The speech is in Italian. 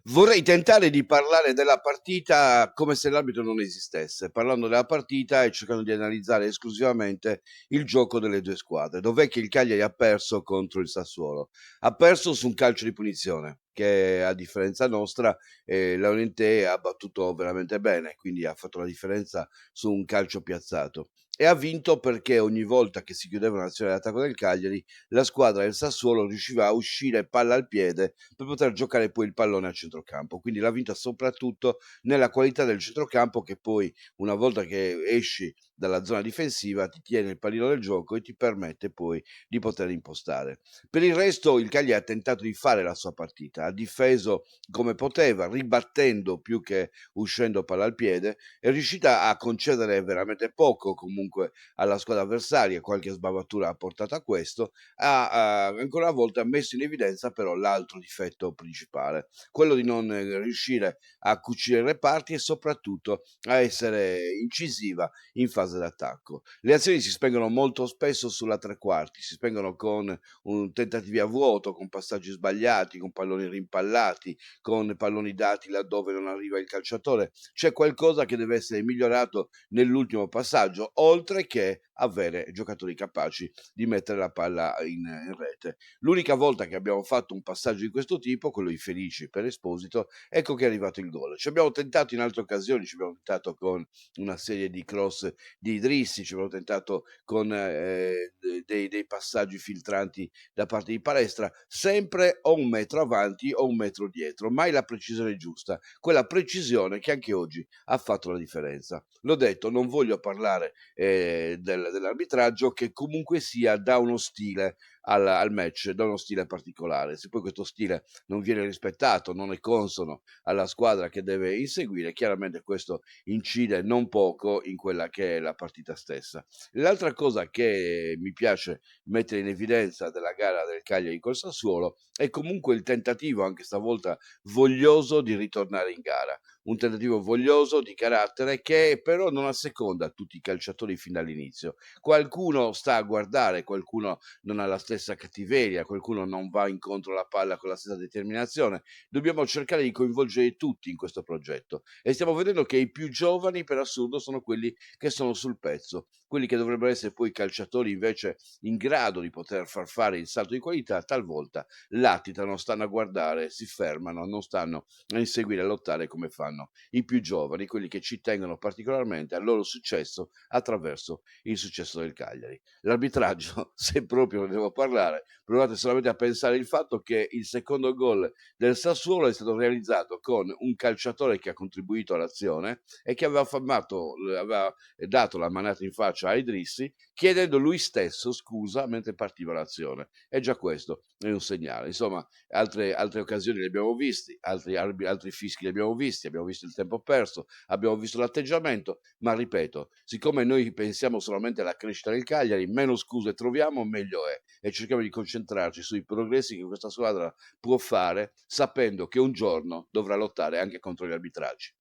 Vorrei tentare di parlare della partita come se l'arbitro non esistesse, parlando della partita e cercando di analizzare esclusivamente il gioco delle due squadre. Dov'è che il Cagliari ha perso contro il Sassuolo? Ha perso su un calcio di punizione, che a differenza nostra, Laurentè ha battuto veramente bene, quindi ha fatto la differenza su un calcio piazzato. E ha vinto perché ogni volta che si chiudeva un'azione d'attacco del Cagliari, la squadra del Sassuolo riusciva a uscire palla al piede per poter giocare poi il pallone a centrocampo. Quindi l'ha vinta soprattutto nella qualità del centrocampo che poi una volta che esci dalla zona difensiva ti tiene il pallino del gioco e ti permette poi di poter impostare. Per il resto il Cagliari ha tentato di fare la sua partita, ha difeso come poteva, ribattendo più che uscendo palla al piede, è riuscita a concedere veramente poco comunque alla squadra avversaria, qualche sbavatura ha portato a questo, ha ancora una volta messo in evidenza però l'altro difetto principale, quello di non riuscire a cucire i reparti e soprattutto a essere incisiva in fase d'attacco. Le azioni si spengono molto spesso sulla tre quarti, si spengono con un tentativi a vuoto, con passaggi sbagliati, con palloni rimpallati, con palloni dati laddove non arriva il calciatore. C'è qualcosa che deve essere migliorato nell'ultimo passaggio, oltre che avere giocatori capaci di mettere la palla in rete. L'unica volta che abbiamo fatto un passaggio di questo tipo, quello infelice per Esposito, ecco che è arrivato il gol. Ci abbiamo tentato in altre occasioni, ci abbiamo tentato con una serie di cross di Idrissi, ci abbiamo tentato con dei passaggi filtranti da parte di Palestra, sempre o un metro avanti o un metro dietro, mai la precisione giusta, quella precisione che anche oggi ha fatto la differenza. L'ho detto, non voglio parlare dell'arbitraggio che comunque sia dà uno stile al match, dà uno stile particolare. Se poi questo stile non viene rispettato, non è consono alla squadra che deve inseguire, chiaramente questo incide non poco in quella che è la partita stessa. L'altra cosa che mi piace mettere in evidenza della gara del Cagliari col Sassuolo è comunque il tentativo, anche stavolta voglioso, di ritornare in gara. Un tentativo voglioso di carattere che però non asseconda tutti i calciatori fin dall'inizio. Qualcuno sta a guardare, qualcuno non ha la stessa cattiveria, qualcuno non va incontro alla palla con la stessa determinazione. Dobbiamo cercare di coinvolgere tutti in questo progetto e stiamo vedendo che i più giovani per assurdo sono quelli che sono sul pezzo, quelli che dovrebbero essere poi calciatori invece in grado di poter far fare il salto di qualità, talvolta latitano, stanno a guardare, si fermano, non stanno a inseguire e a lottare come fanno i più giovani, quelli che ci tengono particolarmente al loro successo attraverso il successo del Cagliari. L'arbitraggio, se proprio ne devo parlare, provate solamente a pensare il fatto che il secondo gol del Sassuolo è stato realizzato con un calciatore che ha contribuito all'azione e che aveva dato la manata in faccia a Idrissi chiedendo lui stesso scusa mentre partiva l'azione. E già questo è un segnale. Insomma, altre occasioni le abbiamo visti, altri fischi li abbiamo visto il tempo perso, abbiamo visto l'atteggiamento, ma ripeto, siccome noi pensiamo solamente alla crescita del Cagliari, meno scuse troviamo, meglio è e cerchiamo di concentrarci sui progressi che questa squadra può fare, sapendo che un giorno dovrà lottare anche contro gli arbitraggi.